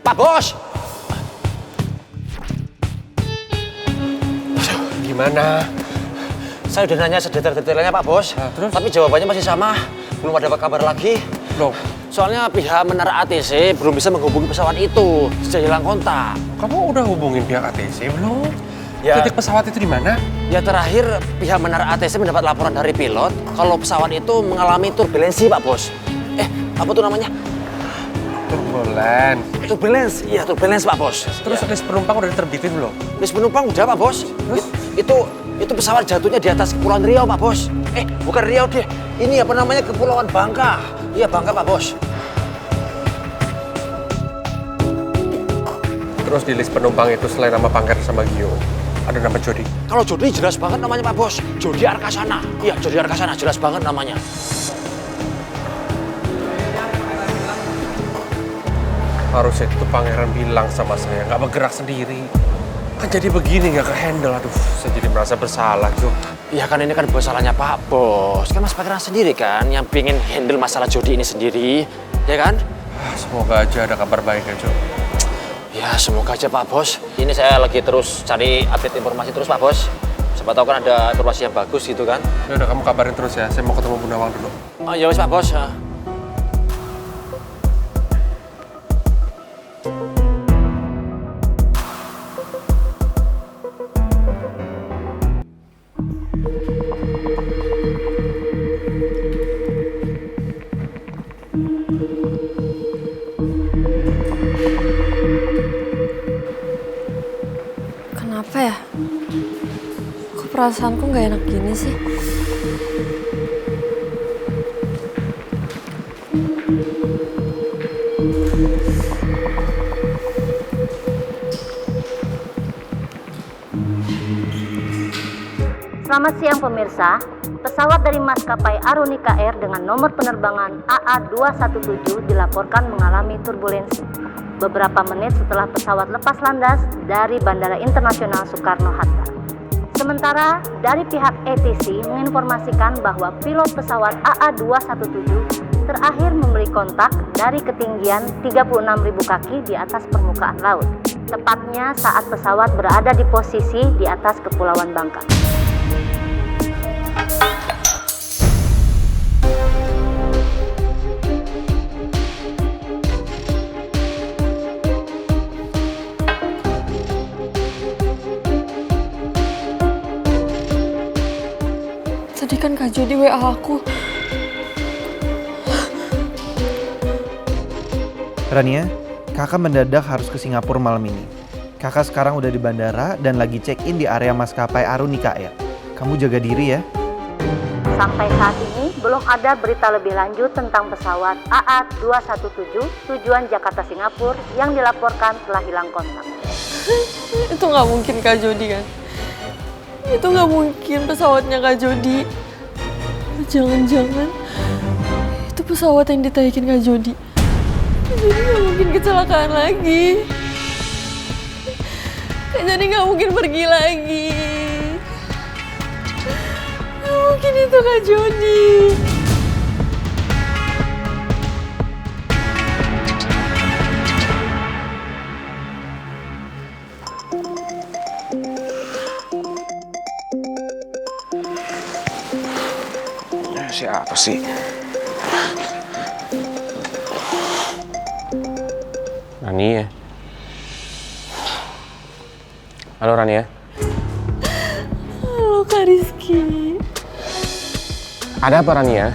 Pak Bos! Gimana? Saya udah nanya sedetail-detailnya Pak Bos. Nah, terus? Tapi jawabannya masih sama. Belum ada kabar lagi. Loh, Soalnya pihak Menara ATC belum bisa menghubungi pesawat itu. Sudah hilang kontak. kamu udah hubungin pihak ATC belum? Ya. Titik pesawat itu di mana? Ya terakhir pihak Menara ATC mendapat laporan dari pilot kalau pesawat itu mengalami turbulensi Pak Bos. Apa tuh namanya? Turbulen. Turbulence. Iya, turbulence Pak Bos. Terus Ya. list penumpang udah diterbitin belum? List penumpang udah Pak Bos. Itu pesawat jatuhnya di atas Kepulauan Riau Pak Bos. Bukan Riau deh. Ini apa namanya Kepulauan Bangka. Iya Bangka Pak Bos. Terus di list penumpang itu selain nama Pangeran sama Gio, ada nama Jody. Kalau Jody jelas banget namanya Pak Bos. Jody Arkasana. Iya Jody Arkasana jelas banget namanya. Harusnya itu Pangeran bilang sama saya, nggak bergerak sendiri. Kan jadi begini, nggak ke-handle. Aduh, saya jadi merasa bersalah, Jo. Ya kan ini kan salahnya Pak Bos. Kan Mas Pangeran sendiri kan yang pengen handle masalah Jody ini sendiri. Ya kan? Semoga aja ada kabar baik ya, Jo. Ya semoga aja Pak Bos. Ini saya lagi terus cari update informasi terus Pak Bos. Siapa tahu kan ada informasi yang bagus gitu kan. Ya udah, kamu kabarin terus ya. Saya mau ketemu Bu Nawang dulu. Oh ya wes Pak Bos. Kenapa ya? Kok perasaanku nggak enak gini sih? Selamat siang pemirsa, pesawat dari maskapai Arunika Air dengan nomor penerbangan AA217 dilaporkan mengalami turbulensi beberapa menit setelah pesawat lepas landas dari Bandara Internasional Soekarno-Hatta. Sementara dari pihak ATC menginformasikan bahwa pilot pesawat AA217 terakhir memberi kontak dari ketinggian 36.000 kaki di atas permukaan laut, tepatnya saat pesawat berada di posisi di atas Kepulauan Bangka. Tadi kan Kak Jody WA aku. Rania, kakak mendadak harus ke Singapura malam ini. Kakak sekarang udah di bandara dan lagi check-in di area maskapai Arunika Air. Kamu jaga diri ya. Sampai saat ini belum ada berita lebih lanjut tentang pesawat AA217 tujuan Jakarta Singapura yang dilaporkan telah hilang kontak. Itu nggak mungkin Kak Jody kan? Itu nggak mungkin pesawatnya Kak Jody. Jangan-jangan itu pesawat yang ditaikin Kak Jody. Kak Jody nggak mungkin kecelakaan lagi. Kak Jody nggak mungkin pergi lagi. Nggak mungkin itu Kak Jody. Siapa sih? Rani ya? Halo Rani ya? Halo Kak Rizky. Ada apa Rani ya?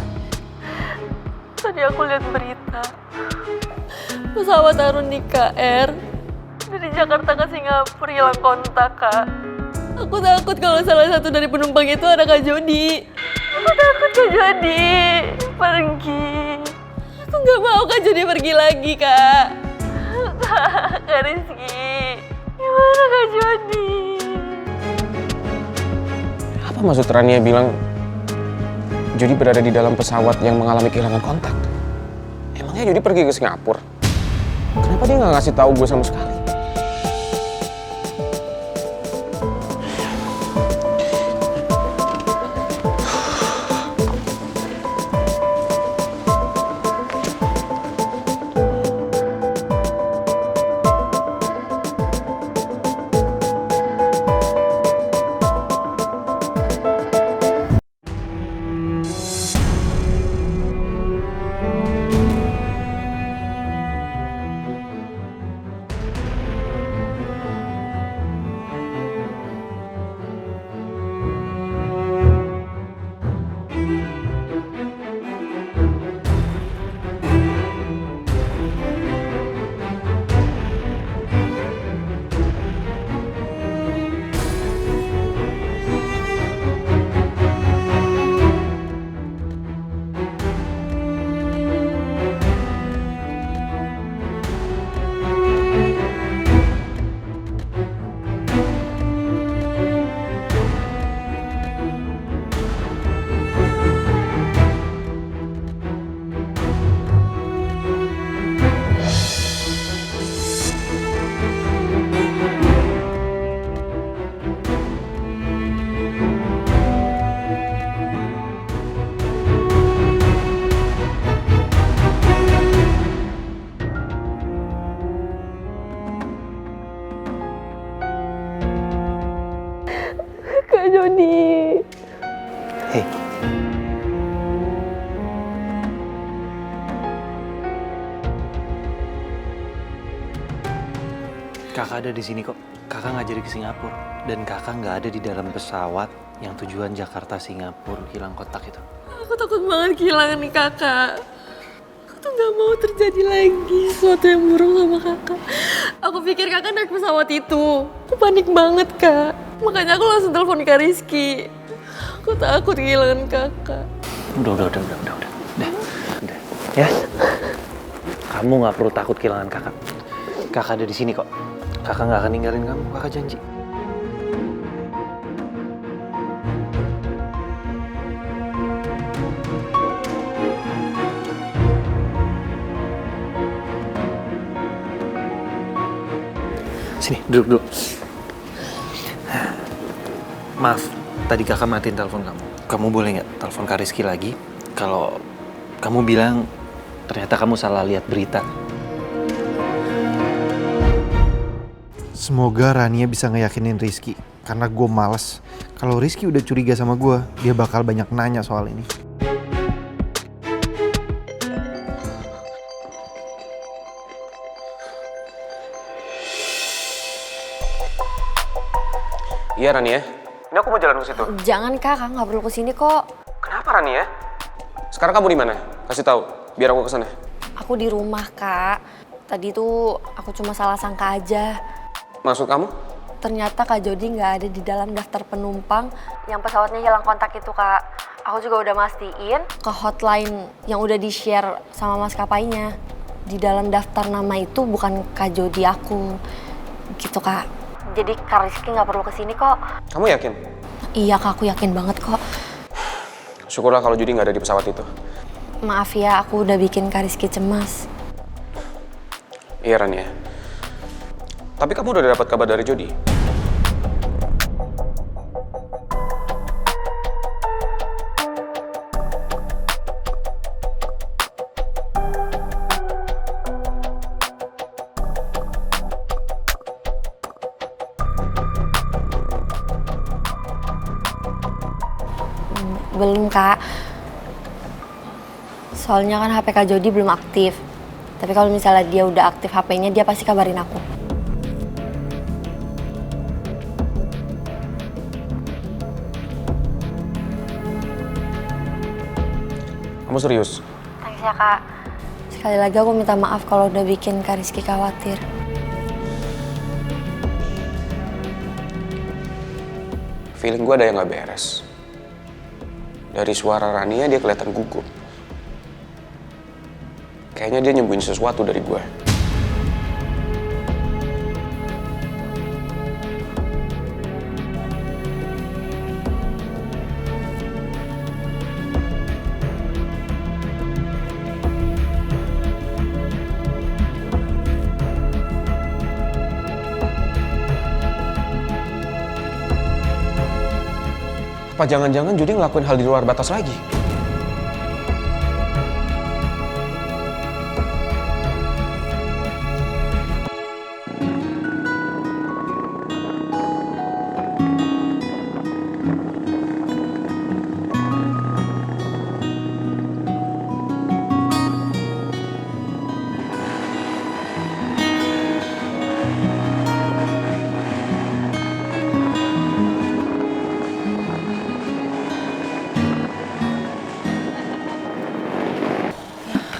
Tadi aku lihat berita. Pesawat Arunika Air dari Jakarta ke Singapura hilang kontak, Kak. Aku takut kalau salah satu dari penumpang itu ada Kak Jody. Aku takut Kak Jody pergi. Aku nggak mau Kak Jody pergi lagi, Kak. Kak Rizky, gimana Kak Jody? Apa maksud Rania bilang Jody berada di dalam pesawat yang mengalami kehilangan kontak? Emangnya Jody pergi ke Singapura? Kenapa dia nggak ngasih tahu gue sama sekali? Hei. Kakak ada di sini kok. Kakak nggak jadi ke Singapura. Dan kakak nggak ada di dalam pesawat yang tujuan Jakarta Singapura hilang kontak itu. Aku takut banget kehilangan nih kakak. Aku tuh gak mau terjadi lagi sesuatu yang buruk sama kakak. Aku pikir kakak naik pesawat itu. Aku panik banget kak. Makanya aku langsung telepon Kak Rizky. Aku takut kehilangan kakak. Udah. Ya. Kamu nggak perlu takut kehilangan kakak. Kakak ada di sini kok. Kakak nggak akan ninggalin kamu, kakak janji. Sini, duduk dulu. Maaf, tadi kakak matiin telepon kamu. Kamu boleh nggak telepon Kak Rizky lagi? Kalau kamu bilang ternyata kamu salah lihat berita. Semoga Rania bisa ngeyakinin Rizky. Karena gue males. Kalau Rizky udah curiga sama gue, dia bakal banyak nanya soal ini. Iya Rania. Ini aku mau jalan ke situ. Jangan kakak, nggak perlu kesini kok. Kenapa Rania? Sekarang kamu di mana? Kasih tahu, biar aku kesana. Aku di rumah kak. Tadi tuh aku cuma salah sangka aja. Maksud kamu? Ternyata Kak Jody nggak ada di dalam daftar penumpang yang pesawatnya hilang kontak itu kak. Aku juga udah mastiin ke hotline yang udah di-share sama maskapainya. Di dalam daftar nama itu bukan Kak Jody aku. Gitu kak. Jadi Kak Rizky nggak perlu kesini kok. Kamu yakin? Iya kak, aku yakin banget kok. Syukurlah kalau Judi nggak ada di pesawat itu. Maaf ya, aku udah bikin Kak Rizky cemas. Iya Rania. Tapi kamu udah dapat kabar dari Jody? Belum kak. Soalnya kan HP Kak Jody belum aktif. Tapi kalau misalnya dia udah aktif HP-nya, dia pasti kabarin aku. Kamu serius? Thanks ya kak. Sekali lagi aku minta maaf kalau udah bikin Kak Rizky khawatir. Feeling gue ada yang gak beres. Dari suara Rania dia kelihatan gugup. Kayaknya dia nyembunyiin sesuatu dari gue. Apa jangan-jangan Judi ngelakuin hal di luar batas lagi?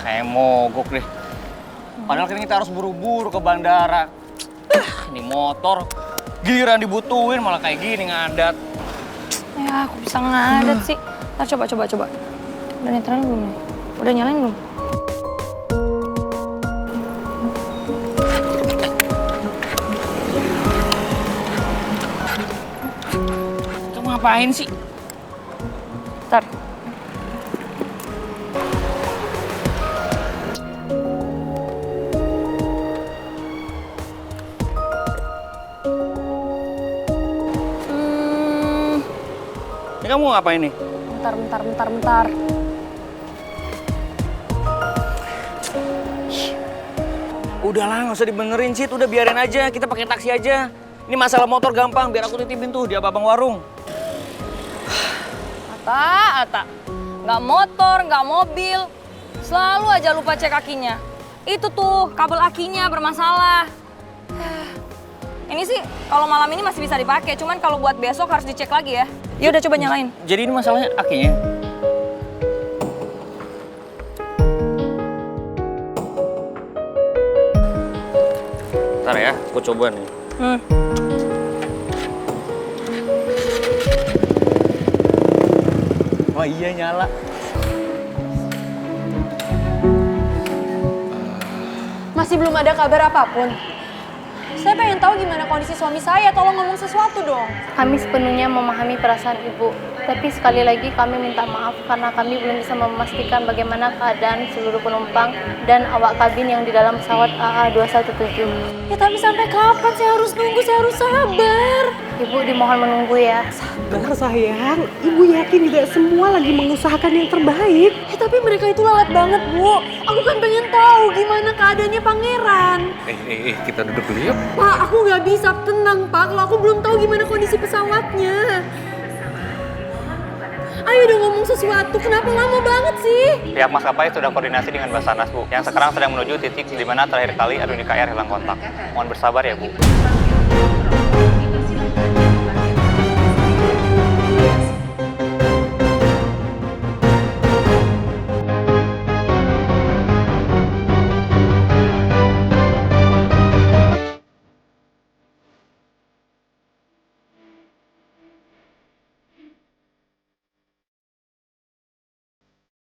Kayak mogok deh. Padahal kan kita harus buru-buru ke bandara. Ini motor, giliran dibutuhin malah kayak gini ngadat. Ya aku bisa ngadat sih. Ntar coba. Udah netralin belum nih? Udah nyalain belum? Kamu ngapain sih? Ntar. Ini kamu ngapain nih? Bentar. Udahlah, nggak usah dibenerin sih. Udah biarin aja, kita pakai taksi aja. Ini masalah motor gampang, biar aku titipin tuh di abang warung. Ata. Nggak motor, nggak mobil. Selalu aja lupa cek akinya. Itu tuh, kabel akinya bermasalah. Ini sih kalau malam ini masih bisa dipakai, cuman kalau buat besok harus dicek lagi ya. Ya udah coba nyalain. Jadi ini masalahnya akinya. Ntar ya, aku coba nih. Oh iya nyala. Masih belum ada kabar apapun. Saya pengen tahu gimana kondisi suami saya, tolong ngomong sesuatu dong. Kami sepenuhnya memahami perasaan Ibu, tapi sekali lagi kami minta maaf karena kami belum bisa memastikan bagaimana keadaan seluruh penumpang dan awak kabin yang di dalam pesawat AA217. Ya tapi sampai kapan saya harus nunggu, saya harus sabar. Ibu dimohon menunggu ya. Sabar sayang, ibu yakin juga semua lagi mengusahakan yang terbaik. Ya tapi mereka itu lalat banget, Bu. Aku kan pengen tahu gimana keadaannya Pangeran. Kita duduk dulu yuk. Pak, aku nggak bisa tenang, Pak, kalau aku belum tahu gimana kondisi pesawatnya. Ayo dong ngomong sesuatu, kenapa lama banget sih? Pihak maskapai sudah koordinasi dengan Basarnas, Bu, yang sekarang sedang menuju titik di mana terakhir kali Arunika Air hilang kontak. Mohon bersabar ya, Bu.